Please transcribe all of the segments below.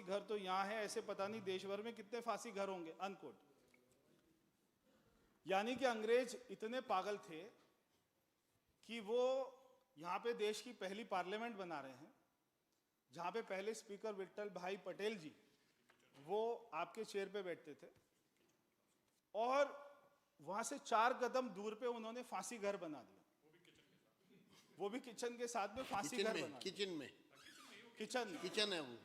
घर तो यहाँ है, ऐसे पता नहीं देश भर में कितने फांसी घर होंगे, अनकोट। यानी कि अंग्रेज इतने पागल थे कि वो यहाँ पे देश की पहली पार्लियामेंट बना रहे हैं, जहाँ पे पहले स्पीकर विट्ठल भाई पटेल जी वो आपके चेयर पे बैठते थे, और वहां से 4 कदम दूर पे उन्होंने फांसी घर बना दिया, वो भी किचन के साथ में फांसी घर बना, किचन है वो।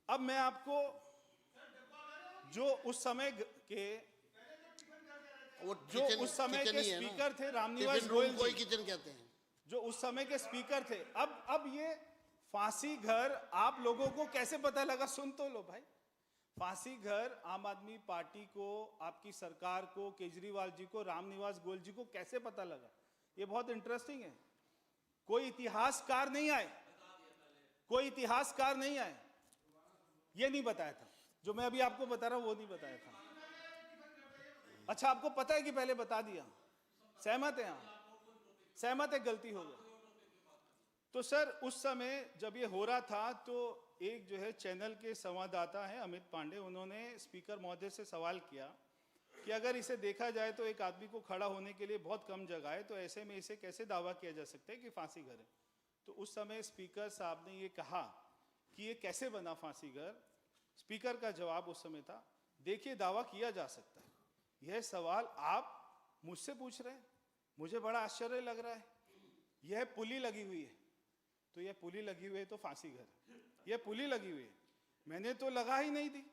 अब मैं आपको जो उस समय के स्पीकर थे रामनिवास गोयल जी, किचन कहते हैं, जो उस समय के स्पीकर थे, अब ये फांसी घर आप लोगों को कैसे पता लगा? सुन तो लो भाई। फांसी घर आम आदमी पार्टी को, आपकी सरकार को, केजरीवाल जी को, रामनिवास गोयल जी को कैसे पता लगा? ये बहुत इंटरेस्टिंग है। कोई इतिहासकार नहीं आए, कोई इतिहासकार नहीं आए, ये नहीं बताया था। जो मैं अभी आपको बता रहा हूं वो नहीं बताया था। अच्छा, आपको पता है कि पहले बता दिया? सहमत है? आप सहमत है गलती हो गई? तो सर उस समय जब ये हो रहा था तो एक जो है चैनल के संवाददाता हैं अमित पांडे, उन्होंने स्पीकर महोदय से सवाल किया कि अगर इसे देखा जाए तो एक आदमी को खड़ा होने के लिए बहुत कम जगह है, तो ऐसे में इसे कैसे दावा किया जा सकता है कि फांसी घर है? तो उस समय स्पीकर साहब ने ये कहा कि ये कैसे बना फांसी घर? स्पीकर का जवाब उस समय था, देखिए दावा किया जा सकता है, यह सवाल आप मुझसे पूछ रहे हैं, मुझे बड़ा आश्चर्य लग रहा है। यह पुली लगी हुई है, तो यह पुली लगी हुई है तो फांसी घर, यह पुली लगी हुई है, मैंने तो लगा ही नहीं दी,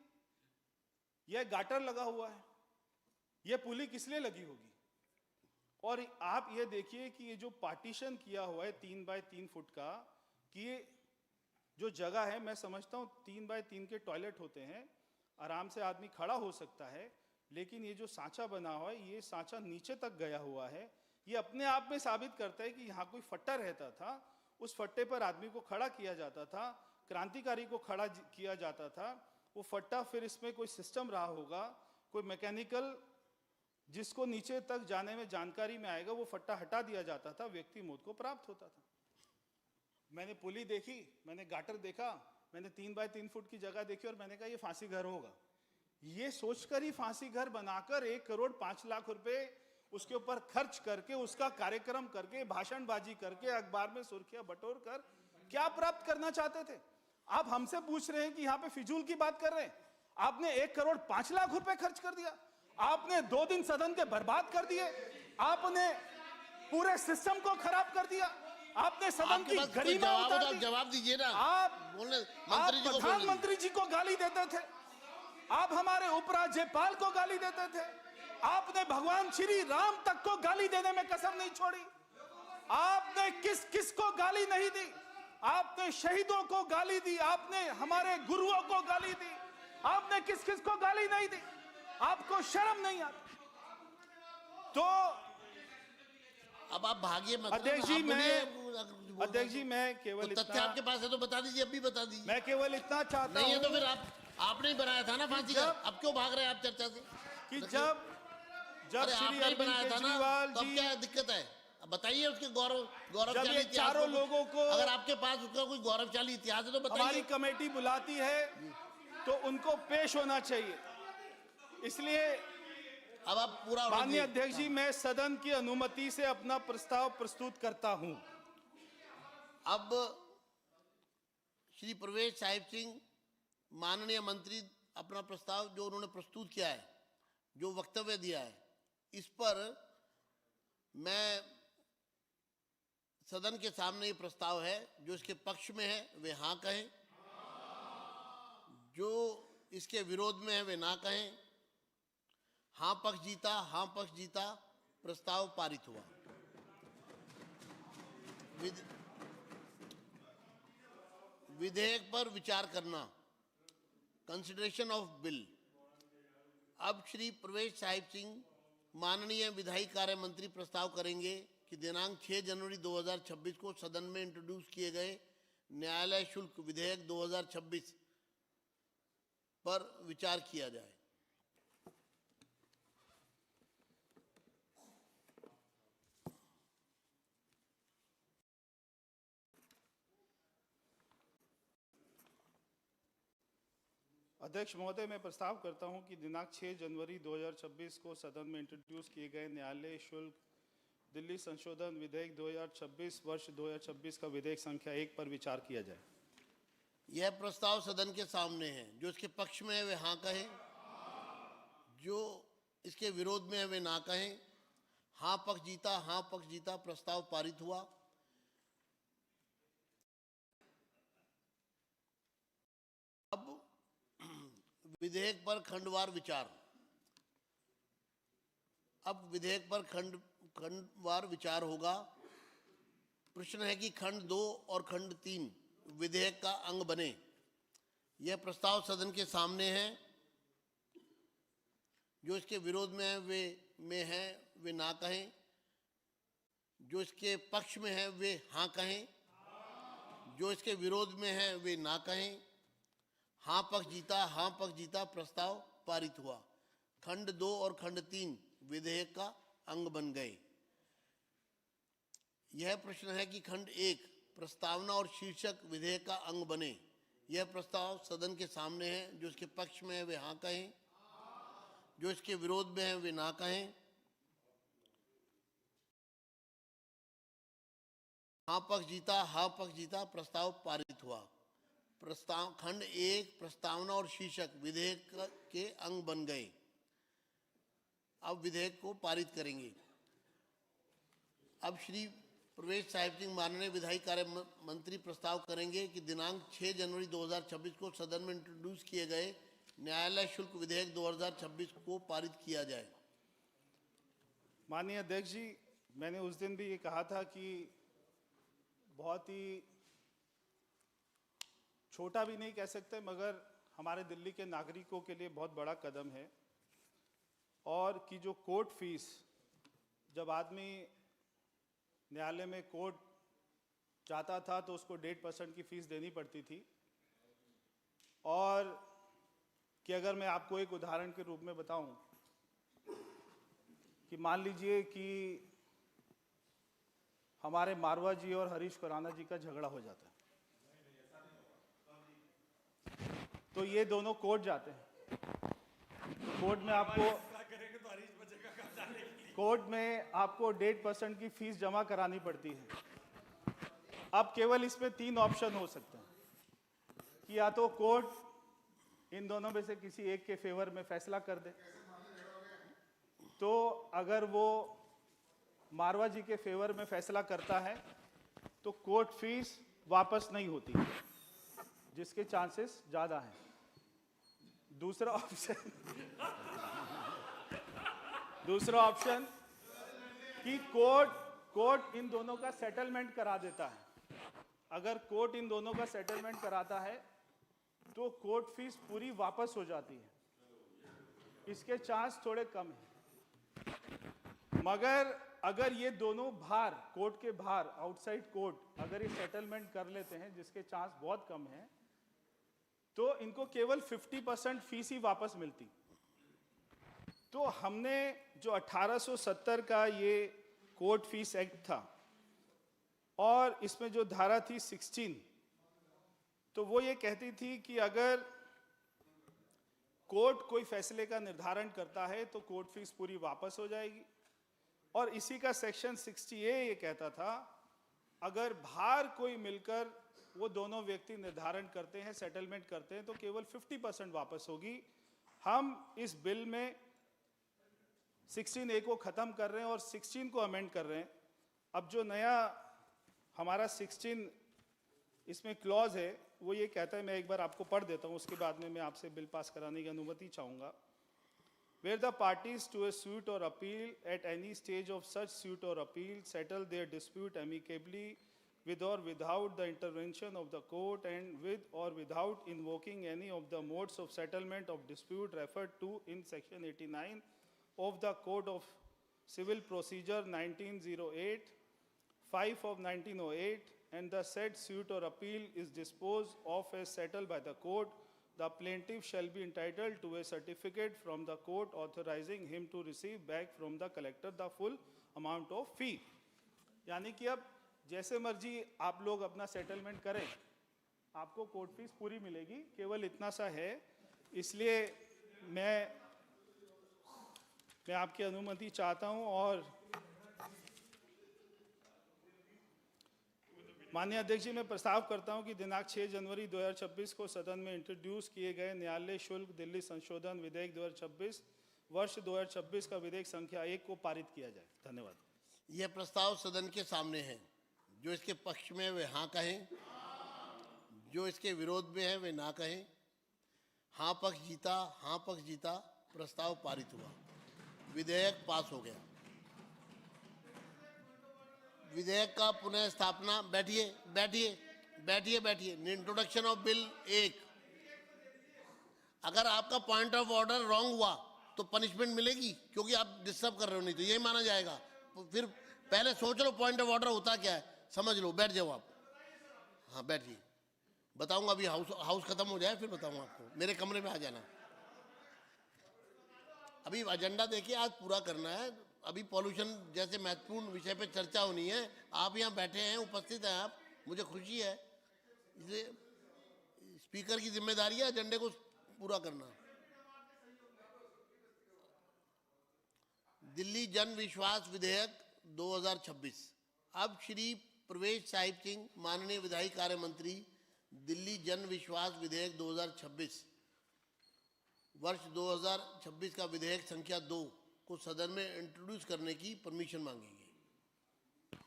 यह गाटर लगा हुआ है, यह पुली किस लिए लगी होगी? और आप ये देखिए कि ये जो पार्टीशन किया हुआ है 3 बाय 3 फुट का, कि ये जो जगह है, मैं समझता हूँ 3 बाय 3 के टॉयलेट होते हैं, आराम से आदमी खड़ा हो सकता है, लेकिन ये जो सांचा बना हुआ है, ये सांचा नीचे तक गया हुआ है। ये अपने आप में साबित करता है कि यहाँ कोई फट्टा रहता था, उस फट्टे पर आदमी को खड़ा किया जाता था, क्रांतिकारी को खड़ा किया जाता था। वो फट्टा फिर इसमें कोई सिस्टम रहा होगा, कोई मैकेनिकल, जिसको नीचे तक जाने में जानकारी में आएगा, वो फट्टा हटा दिया जाता था, व्यक्ति मौत को प्राप्त होता था। मैंने पुली देखी, मैंने गाटर देखा, मैंने 3 बाय 3 फुट की जगह देखी और मैंने कहा ये फांसी घर होगा। ये सोचकर ही फांसी घर बनाकर 1 करोड़ 5 लाख रुपए उसके ऊपर खर्च करके, उसका कार्यक्रम करके, भाषणबाजी करके, अखबार में सुर्खियां बटोर कर क्या प्राप्त करना चाहते थे? आप हमसे पूछ रहे हैं कि यहाँ पे फिजूल की बात कर रहे हैं। आपने 1 करोड़ 5 लाख रुपए खर्च कर दिया, आपने 2 दिन सदन के बर्बाद कर दिए, आपने पूरे सिस्टम को खराब कर दिया, आपने सदन की गरिमा उतार दी। जवाब दीजिए ना। आप प्रधानमंत्री जी को गाली देते थे, आप हमारे उपराज्यपाल को गाली देते थे, आपने भगवान श्री राम तक को गाली देने में कसर नहीं छोड़ी। आपने किस किस को गाली नहीं दी? आपने शहीदों को गाली दी, आपने हमारे गुरुओं को गाली दी, आपने किस किस को गाली नहीं दी? आपको शर्म नहीं आती? तो अब आप भागिए मत। अध्यक्ष जी मैं केवल तो तथ्य आपके पास है तो बता दीजिए, अब भी बता दीजिए। मैं केवल इतना चाहता हूं। नहीं है तो फिर आपने ही बनाया था ना फांसी का, अब क्यों भाग रहे हैं आप चर्चा से? कि जब श्री अरविंद केजरीवाल जी, तब क्या दिक्कत है? अब बताइए उसके गौरवशाली इतिहास। चारों लोगों को, अगर आपके पास उसका कोई गौरवशाली इतिहास है तो बताइए। हमारी कमेटी बुलाती है तो उनको पेश होना चाहिए। इसलिए अब आप पूरा, माननीय अध्यक्ष जी, मैं सदन की अनुमति से अपना प्रस्ताव प्रस्तुत करता हूं। अब श्री प्रवेश साहिब सिंह माननीय मंत्री अपना प्रस्ताव जो उन्होंने प्रस्तुत किया है, जो वक्तव्य दिया है, इस पर मैं सदन के सामने ये प्रस्ताव है, जो इसके पक्ष में है वे हाँ कहें, जो इसके विरोध में है वे ना कहें। हाँ पक्ष जीता, हाँ पक्ष जीता, प्रस्ताव पारित हुआ। विधेयक पर विचार करना, कंसिडरेशन ऑफ बिल। अब श्री प्रवेश साहिब सिंह माननीय विधायी कार्य मंत्री प्रस्ताव करेंगे कि दिनांक 6 जनवरी 2026 को सदन में इंट्रोड्यूस किए गए न्यायालय शुल्क विधेयक 2026 पर विचार किया जाए। अध्यक्ष महोदय, मैं प्रस्ताव करता हूं कि दिनांक 6 जनवरी 2026 को सदन में इंट्रोड्यूस किए गए न्यायालय शुल्क दिल्ली संशोधन विधेयक 2026 वर्ष 2026 का विधेयक संख्या 1 पर विचार किया जाए। यह प्रस्ताव सदन के सामने है। जो इसके पक्ष में है वे हाँ कहें, जो इसके विरोध में है वे ना कहें। हाँ पक्ष जीता, हाँ पक्ष जीता। प्रस्ताव पारित हुआ। अब विधेयक पर खंडवार विचार। अब विधेयक पर खंडवार विचार होगा। प्रश्न है कि खंड 2 और खंड 3 विधेयक का अंग बने। यह प्रस्ताव सदन के सामने है। जो इसके विरोध में है वे ना कहें। जो इसके पक्ष में है वे हाँ कहें। जो इसके विरोध में है वे ना कहें। हाँ पक्ष जीता, हाँ पक्ष जीता। प्रस्ताव पारित हुआ। खंड 2 और खंड 3 विधेयक का अंग बन गए। यह प्रश्न है कि खंड 1 प्रस्तावना और शीर्षक विधेयक का अंग बने। यह प्रस्ताव सदन के सामने है। जो इसके पक्ष में है वे हाँ कहें। जो इसके विरोध में है वे ना कहें। हाँ पक्ष जीता, हाँ पक्ष जीता। प्रस्ताव पारित हुआ। प्रस्ताव खंड 1 प्रस्तावना और शीर्षक विधेयक के अंग बन गए। अब विधेयक को पारित करेंगे। अब श्री प्रवेश साहिब सिंह माननीय विधायी कार्य मंत्री प्रस्ताव करेंगे कि दिनांक 6 जनवरी 2026 को सदन में इंट्रोड्यूस किए गए न्यायालय शुल्क विधेयक 2026 को पारित किया जाए। माननीय अध्यक्ष जी, मैंने उस दिन भी ये कहा था कि बहुत ही छोटा भी नहीं कह सकते, मगर हमारे दिल्ली के नागरिकों के लिए बहुत बड़ा कदम है। और कि जो कोर्ट फीस, जब आदमी न्यायालय में कोर्ट जाता था तो उसको 1.5% की फीस देनी पड़ती थी। और कि अगर मैं आपको एक उदाहरण के रूप में बताऊं कि मान लीजिए कि हमारे मारवा जी और हरीश खुराना जी का झगड़ा हो जाता है, तो ये दोनों कोर्ट जाते हैं। कोर्ट में आपको 1.5% की फीस जमा करानी पड़ती है। अब केवल इसमें 3 ऑप्शन हो सकते हैं कि या तो कोर्ट इन दोनों में से किसी एक के फेवर में फैसला कर दे। तो अगर वो मारवा जी के फेवर में फैसला करता है तो कोर्ट फीस वापस नहीं होती, जिसके चांसेस ज़्यादा हैं। दूसरा ऑप्शन कि कोर्ट इन दोनों का सेटलमेंट करा देता है। अगर कोर्ट इन दोनों का सेटलमेंट कराता है तो कोर्ट फीस पूरी वापस हो जाती है। इसके चांस थोड़े कम हैं। मगर अगर ये दोनों बाहर, कोर्ट के बाहर, आउटसाइड कोर्ट अगर ये सेटलमेंट कर लेते हैं, जिसके चांस बहुत कम हैं, तो इनको केवल 50% फीस ही वापस मिलती। तो हमने जो 1870 का ये कोर्ट फीस एक्ट था और इसमें जो धारा थी 16, तो वो ये कहती थी कि अगर कोर्ट कोई फैसले का निर्धारण करता है तो कोर्ट फीस पूरी वापस हो जाएगी। और इसी का सेक्शन 60A ये कहता था, अगर बाहर कोई मिलकर वो दोनों व्यक्ति निर्धारण करते हैं, सेटलमेंट करते हैं, तो केवल 50% वापस होगी। हम इस बिल में 16A को ख़त्म कर रहे हैं और 16 को अमेंड कर रहे हैं। अब जो नया हमारा 16 इसमें क्लॉज है वो ये कहता है, मैं एक बार आपको पढ़ देता हूँ, उसके बाद में मैं आपसे बिल पास कराने की अनुमति चाहूँगा। Where the parties to a suit or appeal at any stage of such suit or appeal settle their dispute amicably with or without the intervention of the court and with or without invoking any of the modes of settlement of dispute referred to in section 89 of the Code of Civil Procedure 1908, 5 of 1908, and the said suit or appeal is disposed of as settled by the court, the plaintiff shall be entitled to a certificate from the court authorizing him to receive back from the collector the full amount of fee। यानी कि अब जैसे मर्जी आप लोग अपना settlement करें, आपको कोर्ट फीस पूरी मिलेगी। केवल इतना सा है इसलिए मैं आपकी अनुमति चाहता हूं और माननीय अध्यक्ष जी, मैं प्रस्ताव करता हूं कि दिनांक 6 जनवरी 2026 को सदन में इंट्रोड्यूस किए गए न्यायालय शुल्क दिल्ली संशोधन विधेयक 2026 वर्ष 2026 का विधेयक संख्या 1 को पारित किया जाए। धन्यवाद। यह प्रस्ताव सदन के सामने है। जो इसके पक्ष में वे हाँ कहें, जो इसके विरोध में है वे ना कहें। हाँ पक्ष जीता, हाँ पक्ष जीता, प्रस्ताव पारित हुआ, विधेयक पास हो गया। विधेयक का पुनः स्थापना, बैठिए बैठिए बैठिए बैठिए। Introduction of bill 1। अगर आपका पॉइंट ऑफ ऑर्डर रॉन्ग हुआ तो पनिशमेंट मिलेगी, क्योंकि आप डिस्टर्ब कर रहे हो, नहीं तो यही माना जाएगा। फिर पहले सोच लो पॉइंट ऑफ ऑर्डर होता क्या है, समझ लो, बैठ जाओ आप। हाँ बैठिए, बताऊंगा अभी। हाउस खत्म हो जाए फिर बताऊंगा आपको। मेरे कमरे में आ जाना। अभी एजेंडा देखिए, आज पूरा करना है। अभी पॉल्यूशन जैसे महत्वपूर्ण विषय पे चर्चा होनी है। आप यहाँ बैठे हैं, उपस्थित हैं आप, मुझे खुशी है। इसलिए स्पीकर की जिम्मेदारी है एजेंडे को पूरा करना। दिल्ली जन विश्वास विधेयक 2026। अब श्री प्रवेश साहिब सिंह, माननीय विधायी कार्य मंत्री, दिल्ली जन विश्वास विधेयक 2026 वर्ष 2026 का विधेयक संख्या 2 को सदन में इंट्रोड्यूस करने की परमिशन मांगेंगे।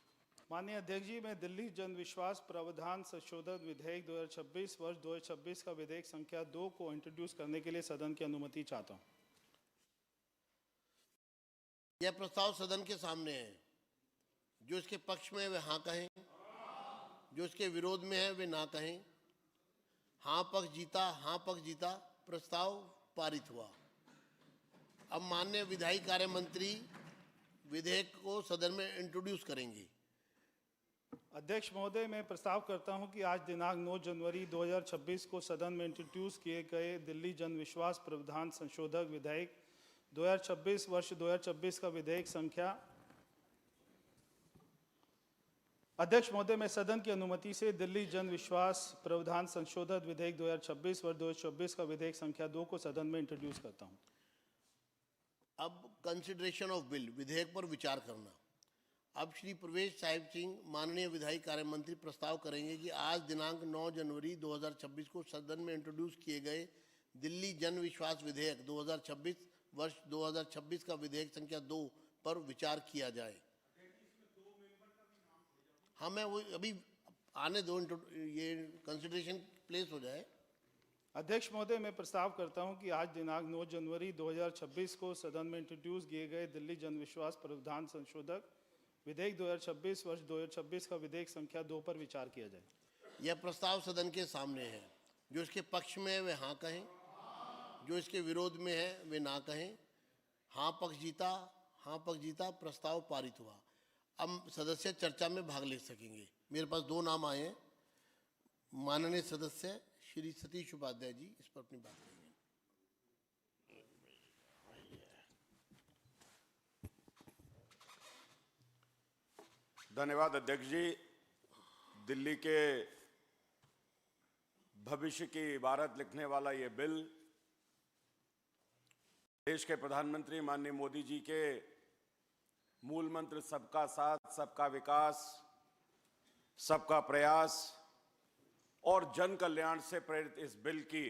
माननीय अध्यक्ष जी, मैं दिल्ली जन विश्वास प्रावधान संशोधन विधेयक 2026 वर्ष 2026 का विधेयक संख्या 2 को इंट्रोड्यूस करने के लिए सदन की अनुमति चाहता हूं। यह प्रस्ताव सदन के सामने है। जो इसके पक्ष में है वे हाँ कहें, जो इसके विरोध में है वे ना कहें। हाँ पक्ष जीता, हाँ पक्ष जीता, प्रस्ताव पारित हुआ। अब माननीय विधायी कार्य मंत्री विधेयक को सदन में इंट्रोड्यूस करेंगे। अध्यक्ष महोदय, मैं प्रस्ताव करता हूं कि आज दिनांक 9 जनवरी 2026 को सदन में इंट्रोड्यूस किए गए दिल्ली जन विश्वास प्रावधान संशोधक विधेयक 2026 वर्ष 2026 का विधेयक संख्या। अध्यक्ष महोदय, मैं सदन की अनुमति से दिल्ली जन विश्वास प्रावधान संशोधन विधेयक 2026 वर्ष 2026 का विधेयक संख्या 2 को सदन में इंट्रोड्यूस करता हूं। अब कंसिडरेशन ऑफ बिल, विधेयक पर विचार करना। अब श्री प्रवेश साहिब सिंह, माननीय विधायी कार्य मंत्री, प्रस्ताव करेंगे कि आज दिनांक 9 जनवरी 2026 को सदन में इंट्रोड्यूस किए गए दिल्ली जन विश्वास विधेयक 2026 वर्ष 2026 का विधेयक संख्या 2 पर विचार किया जाए। हाँ, मैं वो अभी आने दो, ये कंसिडरेशन प्लेस हो जाए। अध्यक्ष महोदय, मैं प्रस्ताव करता हूं कि आज दिनांक 9 जनवरी 2026 को सदन में इंट्रोड्यूस किए गए दिल्ली जन विश्वास प्रावधान संशोधक विधेयक 2026 वर्ष 2026 का विधेयक संख्या 2 पर विचार किया जाए। यह प्रस्ताव सदन के सामने है। जो इसके पक्ष में है वे हाँ कहें, जो इसके विरोध में है वे ना कहें। हाँ पक्ष जीता, हाँ पक्ष जीता, प्रस्ताव पारित हुआ। अब सदस्य चर्चा में भाग ले सकेंगे। मेरे पास 2 नाम आए हैं। माननीय सदस्य श्री सतीश उपाध्याय जी इस पर अपनी बात करेंगे। धन्यवाद अध्यक्ष जी। दिल्ली के भविष्य की इबारत लिखने वाला ये बिल देश के प्रधानमंत्री माननीय मोदी जी के मूल मंत्र सबका साथ, सबका विकास, सबका प्रयास और जन कल्याण से प्रेरित इस बिल की